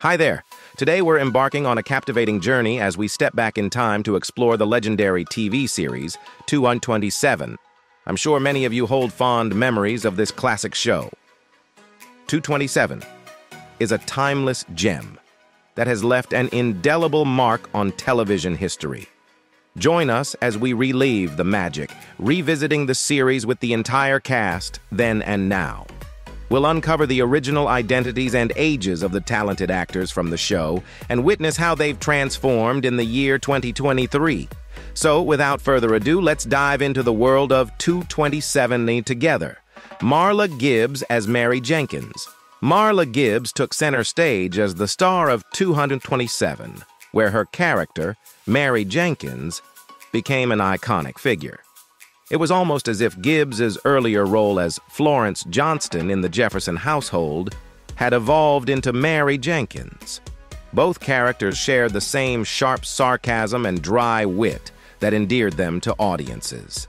Hi there. Today we're embarking on a captivating journey as we step back in time to explore the legendary TV series 227. I'm sure many of you hold fond memories of this classic show. 227 is a timeless gem that has left an indelible mark on television history. Join us as we relive the magic, revisiting the series with the entire cast, then and now. We'll uncover the original identities and ages of the talented actors from the show and witness how they've transformed in the year 2023. So, without further ado, let's dive into the world of 227 together. Marla Gibbs as Mary Jenkins. Marla Gibbs took center stage as the star of 227, where her character, Mary Jenkins, became an iconic figure. It was almost as if Gibbs's earlier role as Florence Johnston in the Jefferson household had evolved into Mary Jenkins. Both characters shared the same sharp sarcasm and dry wit that endeared them to audiences.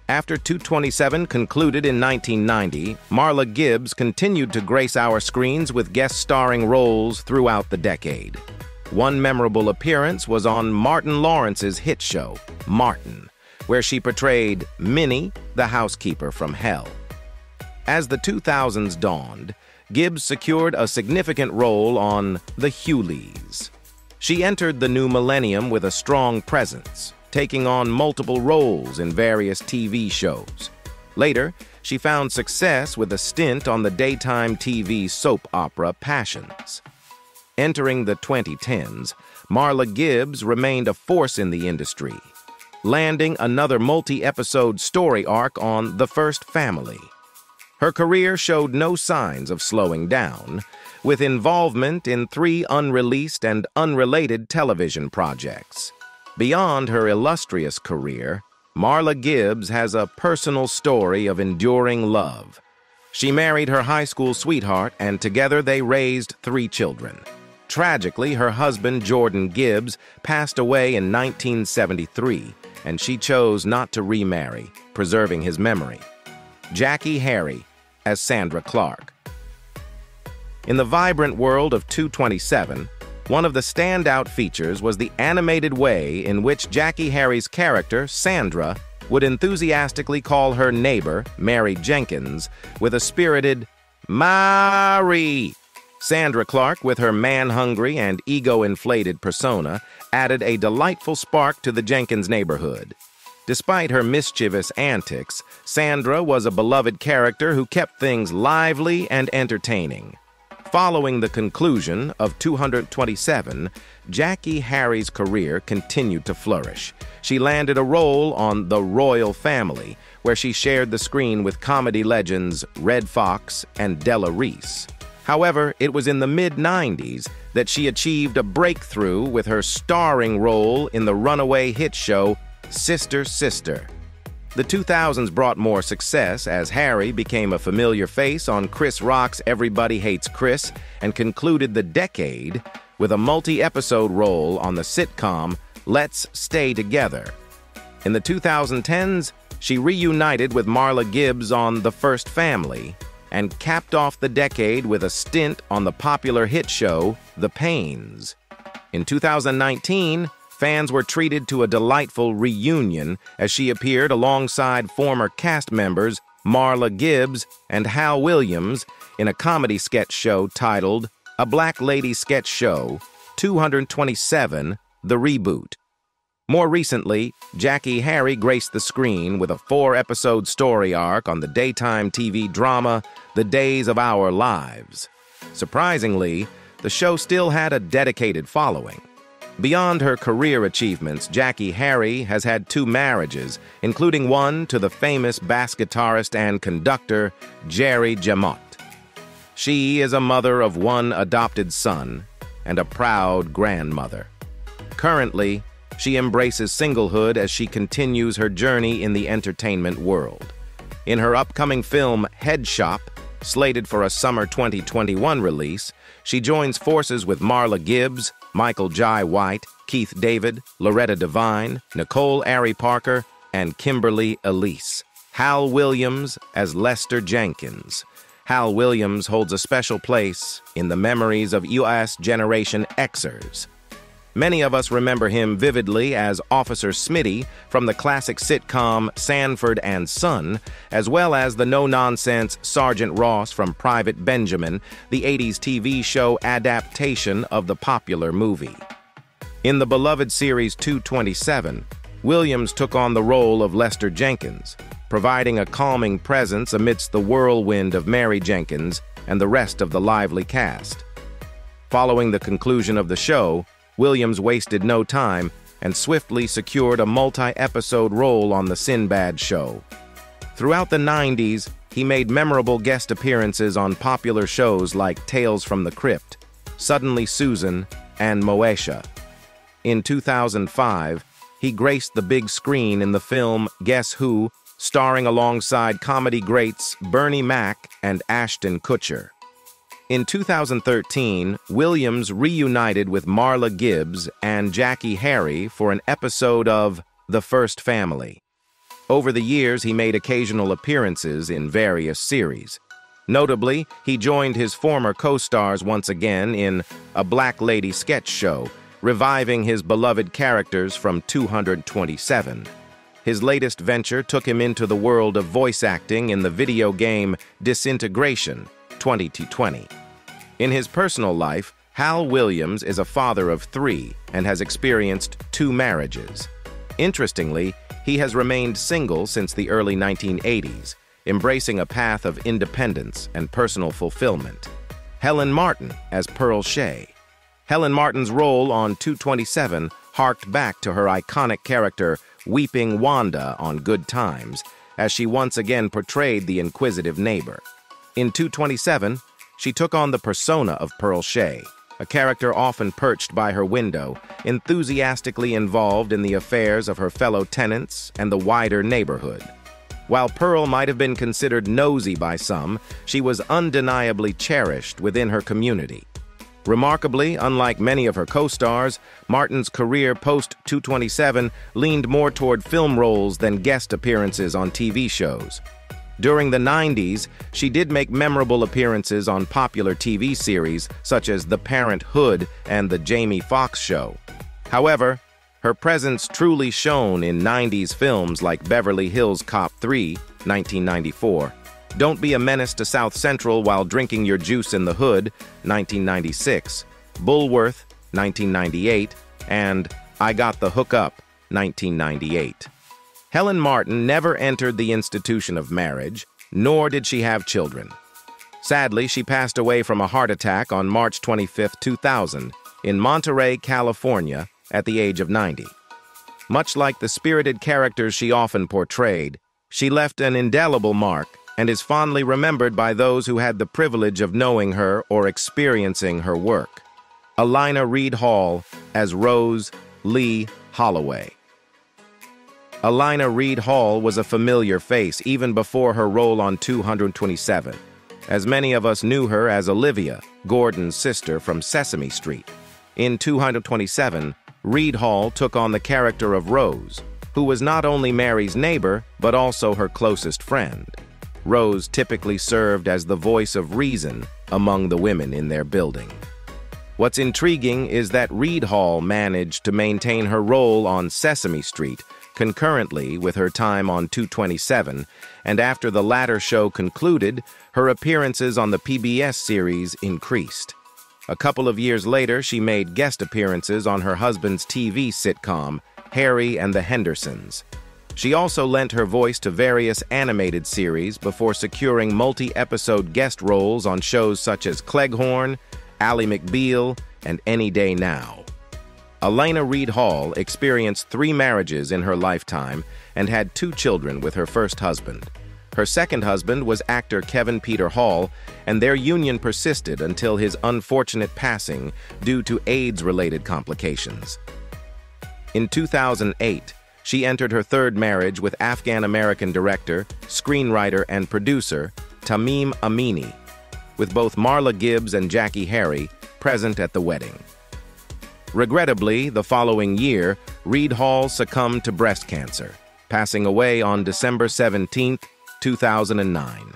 After 227 concluded in 1990, Marla Gibbs continued to grace our screens with guest starring roles throughout the decade. One memorable appearance was on Martin Lawrence's hit show, Martin, where she portrayed Minnie, the housekeeper from hell. As the 2000s dawned, Gibbs secured a significant role on The Huleys. She entered the new millennium with a strong presence, taking on multiple roles in various TV shows. Later, she found success with a stint on the daytime TV soap opera Passions. Entering the 2010s, Marla Gibbs remained a force in the industry, landing another multi-episode story arc on The First Family. Her career showed no signs of slowing down, with involvement in 3 unreleased and unrelated television projects. Beyond her illustrious career, Marla Gibbs has a personal story of enduring love. She married her high school sweetheart, and together they raised 3 children. Tragically, her husband, Jordan Gibbs, passed away in 1973, and she chose not to remarry, preserving his memory. Jackie Harry as Sandra Clark. In the vibrant world of 227, one of the standout features was the animated way in which Jackie Harry's character, Sandra, would enthusiastically call her neighbor, Mary Jenkins, with a spirited, "Mary!" Sandra Clark, with her man-hungry and ego-inflated persona, added a delightful spark to the Jenkins neighborhood. Despite her mischievous antics, Sandra was a beloved character who kept things lively and entertaining. Following the conclusion of 227, Jackie Harry's career continued to flourish. She landed a role on The Royal Family, where she shared the screen with comedy legends Red Fox and Della Reese. However, it was in the mid-90s that she achieved a breakthrough with her starring role in the runaway hit show Sister Sister. The 2000s brought more success as Harry became a familiar face on Chris Rock's Everybody Hates Chris and concluded the decade with a multi-episode role on the sitcom Let's Stay Together. In the 2010s, she reunited with Marla Gibbs on The First Family and capped off the decade with a stint on the popular hit show The Pains. In 2019, fans were treated to a delightful reunion as she appeared alongside former cast members Marla Gibbs and Hal Williams in a comedy sketch show titled A Black Lady Sketch Show 227, The Reboot. More recently, Jackie Harry graced the screen with a 4-episode story arc on the daytime TV drama The Days of Our Lives. Surprisingly, the show still had a dedicated following. Beyond her career achievements, Jackie Harry has had 2 marriages, including one to the famous bass guitarist and conductor Jerry Jamot. She is a mother of 1 adopted son and a proud grandmother. Currently, she embraces singlehood as she continues her journey in the entertainment world. In her upcoming film Head Shop, slated for a summer 2021 release, she joins forces with Marla Gibbs, Michael Jai White, Keith David, Loretta Devine, Nicole Ari Parker, and Kimberly Elise. Hal Williams as Lester Jenkins, Hal Williams holds a special place in the memories of US Generation Xers. Many of us remember him vividly as Officer Smitty from the classic sitcom Sanford and Son, as well as the no-nonsense Sergeant Ross from Private Benjamin, the 80s TV show adaptation of the popular movie. In the beloved series 227, Williams took on the role of Lester Jenkins, providing a calming presence amidst the whirlwind of Mary Jenkins and the rest of the lively cast. Following the conclusion of the show, Williams wasted no time and swiftly secured a multi-episode role on The Sinbad Show. Throughout the 90s, he made memorable guest appearances on popular shows like Tales from the Crypt, Suddenly Susan, and Moesha. In 2005, he graced the big screen in the film Guess Who, starring alongside comedy greats Bernie Mac and Ashton Kutcher. In 2013, Williams reunited with Marla Gibbs and Jackie Harry for an episode of The First Family. Over the years, he made occasional appearances in various series. Notably, he joined his former co-stars once again in A Black Lady sketch show, reviving his beloved characters from 227. His latest venture took him into the world of voice acting in the video game Disintegration 2020. In his personal life, Hal Williams is a father of 3 and has experienced 2 marriages. Interestingly, he has remained single since the early 1980s, embracing a path of independence and personal fulfillment. Helen Martin as Pearl Shea. Helen Martin's role on 227 harked back to her iconic character Weeping Wanda on Good Times, as she once again portrayed the inquisitive neighbor. In 227, she took on the persona of Pearl Shea, a character often perched by her window, enthusiastically involved in the affairs of her fellow tenants and the wider neighborhood. While Pearl might have been considered nosy by some, she was undeniably cherished within her community. Remarkably, unlike many of her co-stars, Martin's career post-227 leaned more toward film roles than guest appearances on TV shows. During the 90s, she did make memorable appearances on popular TV series such as The Parenthood and The Jamie Foxx Show. However, her presence truly shone in 90s films like Beverly Hills Cop 3, 1994, Don't Be a Menace to South Central While Drinking Your Juice in the Hood, 1996, Bulworth, 1998, and I Got the Hook Up, 1998. Helen Martin never entered the institution of marriage, nor did she have children. Sadly, she passed away from a heart attack on March 25, 2000, in Monterey, California, at the age of 90. Much like the spirited characters she often portrayed, she left an indelible mark and is fondly remembered by those who had the privilege of knowing her or experiencing her work. Alina Reed Hall as Rose Lee Holloway. Alina Reed Hall was a familiar face even before her role on 227, as many of us knew her as Olivia, Gordon's sister from Sesame Street. In 227, Reed Hall took on the character of Rose, who was not only Mary's neighbor, but also her closest friend. Rose typically served as the voice of reason among the women in their building. What's intriguing is that Reed Hall managed to maintain her role on Sesame Street concurrently with her time on 227, and after the latter show concluded, her appearances on the PBS series increased. A couple of years later, she made guest appearances on her husband's TV sitcom, Harry and the Hendersons. She also lent her voice to various animated series before securing multi-episode guest roles on shows such as Cleghorn, Ally McBeal, and Any Day Now. Alina Reed Hall experienced 3 marriages in her lifetime and had 2 children with her first husband. Her second husband was actor Kevin Peter Hall, and their union persisted until his unfortunate passing due to AIDS-related complications. In 2008, she entered her 3rd marriage with Afghan-American director, screenwriter, and producer Tamim Amini, with both Marla Gibbs and Jackie Harry present at the wedding. Regrettably, the following year, Reed Hall succumbed to breast cancer, passing away on December 17, 2009.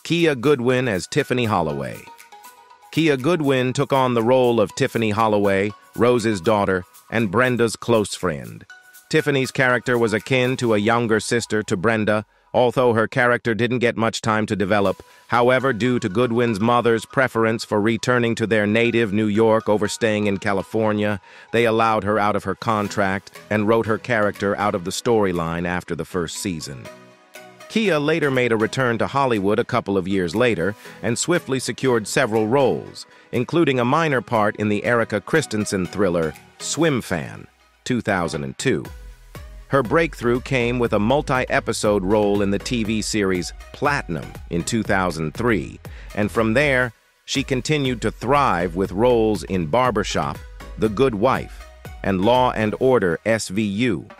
Kia Goodwin as Tiffany Holloway. Kia Goodwin took on the role of Tiffany Holloway, Rose's daughter, and Brenda's close friend. Tiffany's character was akin to a younger sister to Brenda, although her character didn't get much time to develop. However, due to Goodwin's mother's preference for returning to their native New York over staying in California, they allowed her out of her contract and wrote her character out of the storyline after the first season. Kia later made a return to Hollywood a couple of years later and swiftly secured several roles, including a minor part in the Erika Christensen thriller Swim Fan, 2002. Her breakthrough came with a multi-episode role in the TV series Platinum in 2003, and from there, she continued to thrive with roles in Barbershop, The Good Wife, and Law and Order SVU.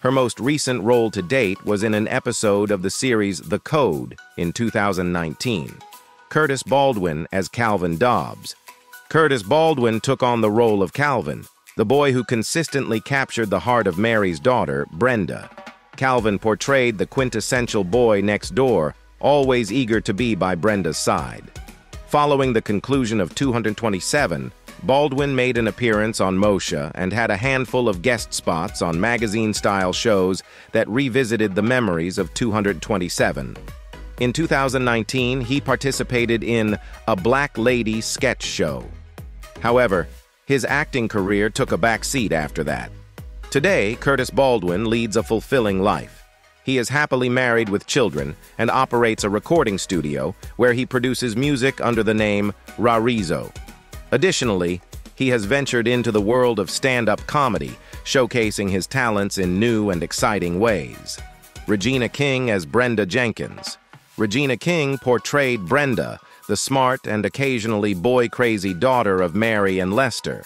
Her most recent role to date was in an episode of the series The Code in 2019. Curtis Baldwin as Calvin Dobbs. Curtis Baldwin took on the role of Calvin, the boy who consistently captured the heart of Mary's daughter, Brenda. Calvin portrayed the quintessential boy next door, always eager to be by Brenda's side. Following the conclusion of 227, Baldwin made an appearance on Moshe and had a handful of guest spots on magazine-style shows that revisited the memories of 227. In 2019, he participated in A Black Lady sketch show. However, his acting career took a back seat after that. Today, Curtis Baldwin leads a fulfilling life. He is happily married with children and operates a recording studio where he produces music under the name Rarizo. Additionally, he has ventured into the world of stand-up comedy, showcasing his talents in new and exciting ways. Regina King as Brenda Jenkins. Regina King portrayed Brenda, the smart and occasionally boy-crazy daughter of Mary and Lester.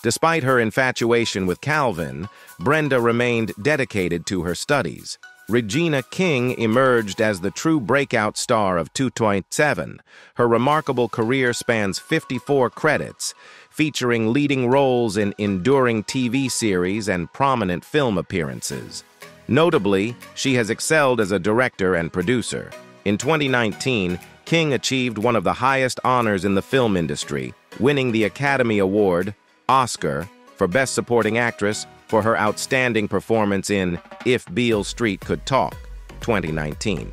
Despite her infatuation with Calvin, Brenda remained dedicated to her studies. Regina King emerged as the true breakout star of 227. Her remarkable career spans 54 credits, featuring leading roles in enduring TV series and prominent film appearances. Notably, she has excelled as a director and producer. In 2019, King achieved one of the highest honors in the film industry, winning the Academy Award, Oscar, for Best Supporting Actress for her outstanding performance in If Beale Street Could Talk, 2019.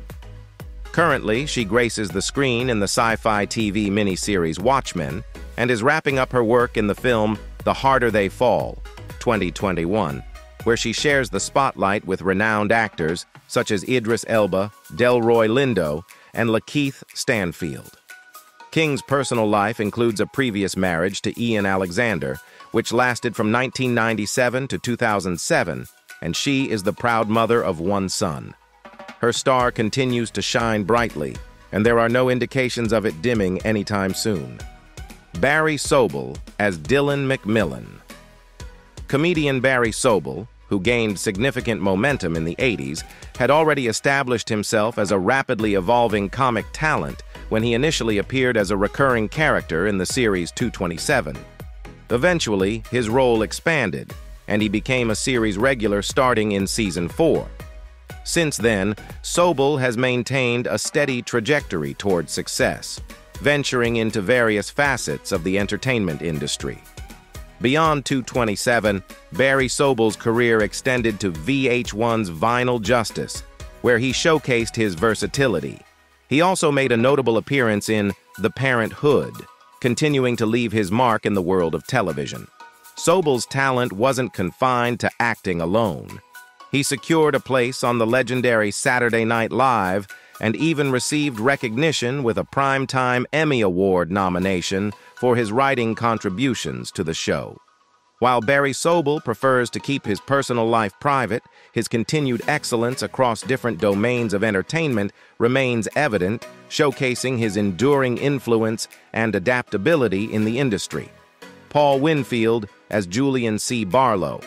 Currently, she graces the screen in the sci-fi TV miniseries Watchmen and is wrapping up her work in the film The Harder They Fall, 2021, where she shares the spotlight with renowned actors such as Idris Elba, Delroy Lindo, and Lakeith Stanfield. King's personal life includes a previous marriage to Ian Alexander, which lasted from 1997 to 2007, and she is the proud mother of one son. Her star continues to shine brightly, and there are no indications of it dimming anytime soon. Barry Sobel as Dylan McMillan. Comedian Barry Sobel, who gained significant momentum in the 80s, had already established himself as a rapidly evolving comic talent when he initially appeared as a recurring character in the series 227. Eventually, his role expanded, and he became a series regular starting in Season 4. Since then, Sobel has maintained a steady trajectory toward success, venturing into various facets of the entertainment industry. Beyond 227, Barry Sobel's career extended to VH1's Vinyl Justice, where he showcased his versatility. He also made a notable appearance in The Parent Hood, continuing to leave his mark in the world of television. Sobel's talent wasn't confined to acting alone. He secured a place on the legendary Saturday Night Live and even received recognition with a Primetime Emmy Award nomination for his writing contributions to the show. While Barry Sobel prefers to keep his personal life private, his continued excellence across different domains of entertainment remains evident, showcasing his enduring influence and adaptability in the industry. Paul Winfield as Julian C. Barlow.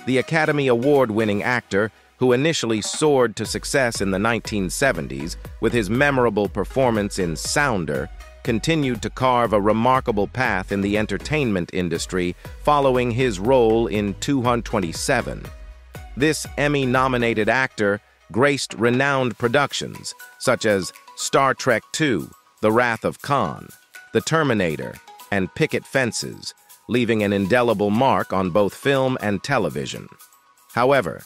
The Academy Award-winning actor, who initially soared to success in the 1970s with his memorable performance in Sounder, continued to carve a remarkable path in the entertainment industry following his role in 227. This Emmy-nominated actor graced renowned productions such as Star Trek II, The Wrath of Khan, The Terminator, and Picket Fences, leaving an indelible mark on both film and television. However,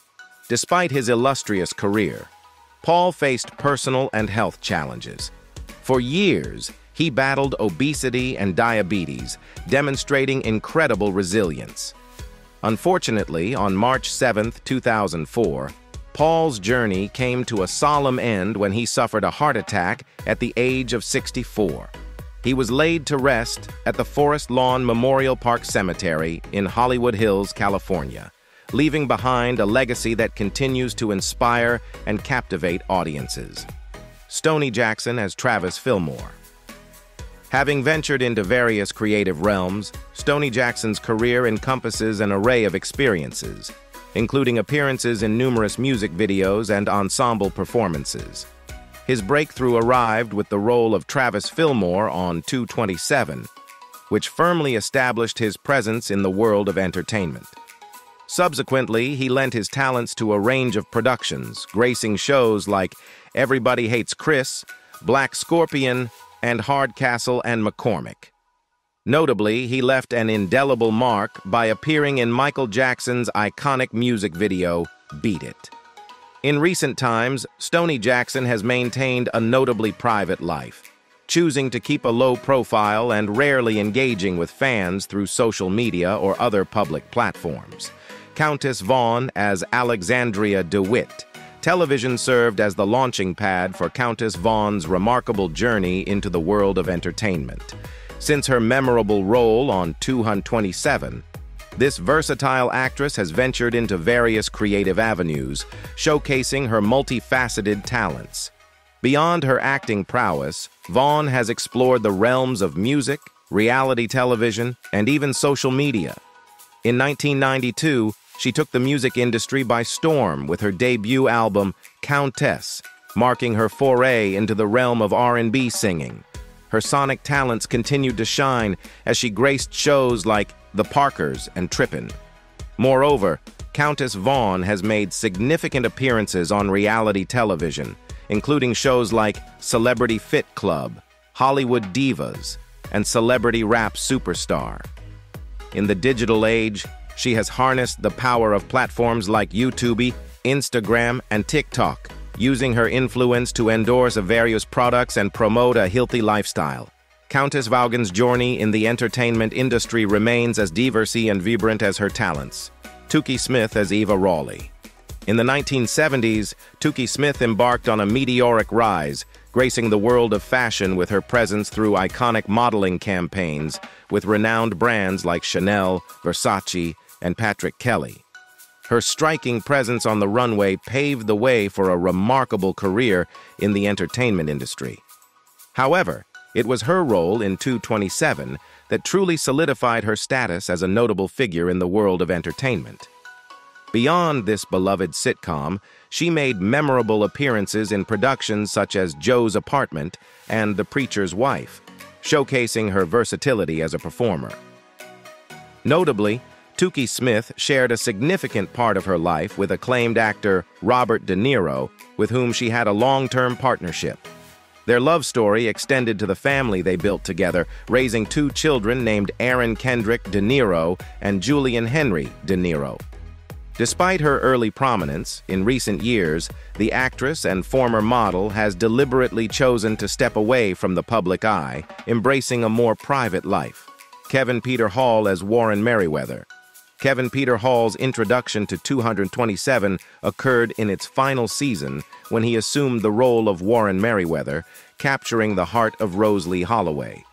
despite his illustrious career, Paul faced personal and health challenges. For years, he battled obesity and diabetes, demonstrating incredible resilience. Unfortunately, on March 7, 2004, Paul's journey came to a solemn end when he suffered a heart attack at the age of 64. He was laid to rest at the Forest Lawn Memorial Park Cemetery in Hollywood Hills, California, leaving behind a legacy that continues to inspire and captivate audiences. Stoney Jackson as Travis Fillmore. Having ventured into various creative realms, Stoney Jackson's career encompasses an array of experiences, including appearances in numerous music videos and ensemble performances. His breakthrough arrived with the role of Travis Fillmore on 227, which firmly established his presence in the world of entertainment. Subsequently, he lent his talents to a range of productions, gracing shows like Everybody Hates Chris, Black Scorpion, and Hardcastle and McCormick. Notably, he left an indelible mark by appearing in Michael Jackson's iconic music video, Beat It. In recent times, Stoney Jackson has maintained a notably private life, choosing to keep a low profile and rarely engaging with fans through social media or other public platforms. Countess Vaughn as Alexandria DeWitt. Television served as the launching pad for Countess Vaughn's remarkable journey into the world of entertainment. Since her memorable role on 227, this versatile actress has ventured into various creative avenues, showcasing her multifaceted talents. Beyond her acting prowess, Vaughn has explored the realms of music, reality television, and even social media. In 1992, she took the music industry by storm with her debut album, Countess, marking her foray into the realm of R&B singing. Her sonic talents continued to shine as she graced shows like The Parkers and Trippin'. Moreover, Countess Vaughn has made significant appearances on reality television, including shows like Celebrity Fit Club, Hollywood Divas, and Celebrity Rap Superstar. In the digital age, she has harnessed the power of platforms like YouTube, Instagram, and TikTok, using her influence to endorse various products and promote a healthy lifestyle. Countess Vaughn's journey in the entertainment industry remains as diverse and vibrant as her talents. Toukie Smith as Eva Rawley. In the 1970s, Toukie Smith embarked on a meteoric rise, gracing the world of fashion with her presence through iconic modeling campaigns with renowned brands like Chanel, Versace, and Patrick Kelly. Her striking presence on the runway paved the way for a remarkable career in the entertainment industry. However, it was her role in 227 that truly solidified her status as a notable figure in the world of entertainment. Beyond this beloved sitcom, she made memorable appearances in productions such as Joe's Apartment and The Preacher's Wife, showcasing her versatility as a performer. Notably, Toukie Smith shared a significant part of her life with acclaimed actor Robert De Niro, with whom she had a long-term partnership. Their love story extended to the family they built together, raising two children named Aaron Kendrick De Niro and Julian Henry De Niro. Despite her early prominence, in recent years, the actress and former model has deliberately chosen to step away from the public eye, embracing a more private life. Kevin Peter Hall as Warren Merriweather. Kevin Peter Hall's introduction to 227 occurred in its final season when he assumed the role of Warren Merriweather, capturing the heart of Rosalie Holloway.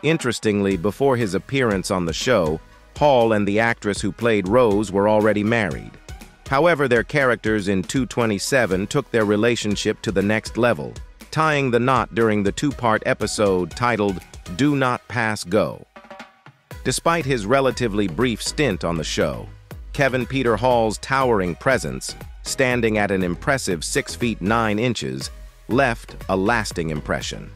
Interestingly, before his appearance on the show, Hall and the actress who played Rose were already married. However, their characters in 227 took their relationship to the next level, tying the knot during the two-part episode titled Do Not Pass Go. Despite his relatively brief stint on the show, Kevin Peter Hall's towering presence, standing at an impressive 6 feet 9 inches, left a lasting impression.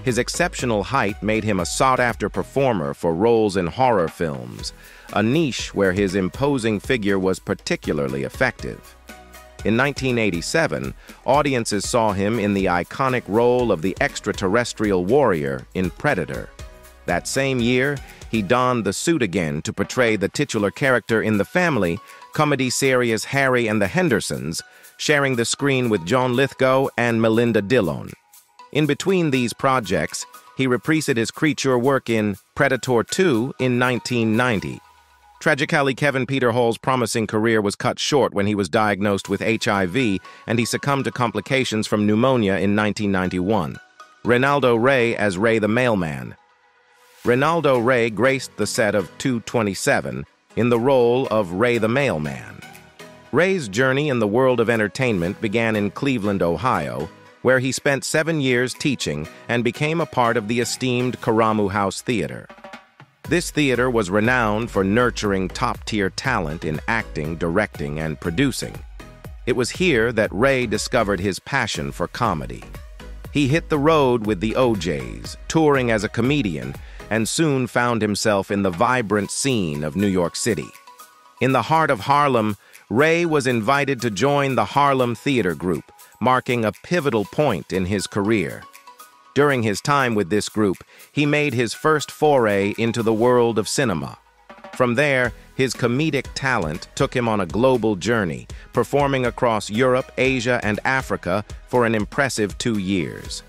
His exceptional height made him a sought-after performer for roles in horror films, a niche where his imposing figure was particularly effective. In 1987, audiences saw him in the iconic role of the extraterrestrial warrior in Predator. That same year, he donned the suit again to portray the titular character in the family comedy series Harry and the Hendersons, sharing the screen with John Lithgow and Melinda Dillon. In between these projects, he reprised his creature work in Predator 2 in 1990. Tragically, Kevin Peter Hall's promising career was cut short when he was diagnosed with HIV, and he succumbed to complications from pneumonia in 1991. Reynaldo Rey as Ray the Mailman. Reynaldo Rey graced the set of 227 in the role of Ray the Mailman. Ray's journey in the world of entertainment began in Cleveland, Ohio, where he spent 7 years teaching and became a part of the esteemed Karamu House Theater. This theater was renowned for nurturing top-tier talent in acting, directing, and producing. It was here that Ray discovered his passion for comedy. He hit the road with the OJs, touring as a comedian, and soon found himself in the vibrant scene of New York City. In the heart of Harlem, Ray was invited to join the Harlem Theater Group, marking a pivotal point in his career. During his time with this group, he made his first foray into the world of cinema. From there, his comedic talent took him on a global journey, performing across Europe, Asia, and Africa for an impressive 2 years.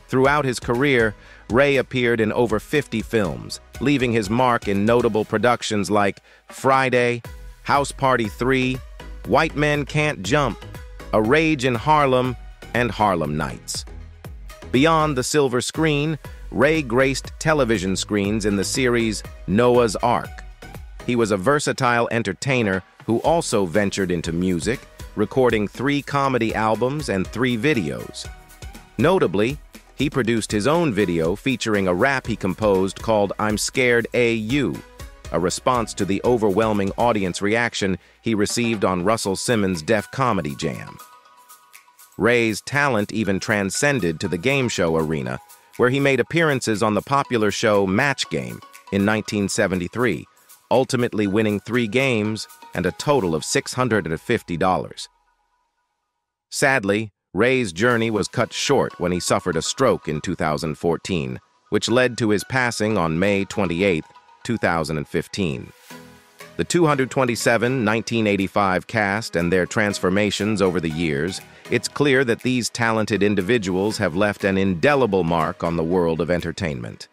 Throughout his career, Ray appeared in over 50 films, leaving his mark in notable productions like Friday, House Party 3, White Men Can't Jump, A Rage in Harlem, and Harlem Nights. Beyond the silver screen, Ray graced television screens in the series Noah's Ark. He was a versatile entertainer who also ventured into music, recording 3 comedy albums and 3 videos. Notably, he produced his own video featuring a rap he composed called I'm Scared A.U., a response to the overwhelming audience reaction he received on Russell Simmons' Def Comedy Jam. Ray's talent even transcended to the game show arena, where he made appearances on the popular show Match Game in 1973, ultimately winning 3 games and a total of $650. Sadly, Ray's journey was cut short when he suffered a stroke in 2014, which led to his passing on May 28, 2015. The 227 1985 cast and their transformations over the years, it's clear that these talented individuals have left an indelible mark on the world of entertainment.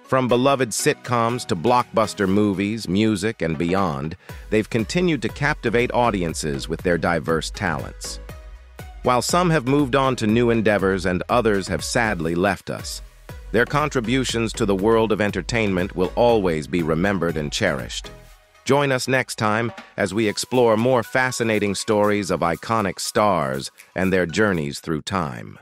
From beloved sitcoms to blockbuster movies, music, and beyond, they've continued to captivate audiences with their diverse talents. While some have moved on to new endeavors and others have sadly left us, their contributions to the world of entertainment will always be remembered and cherished. Join us next time as we explore more fascinating stories of iconic stars and their journeys through time.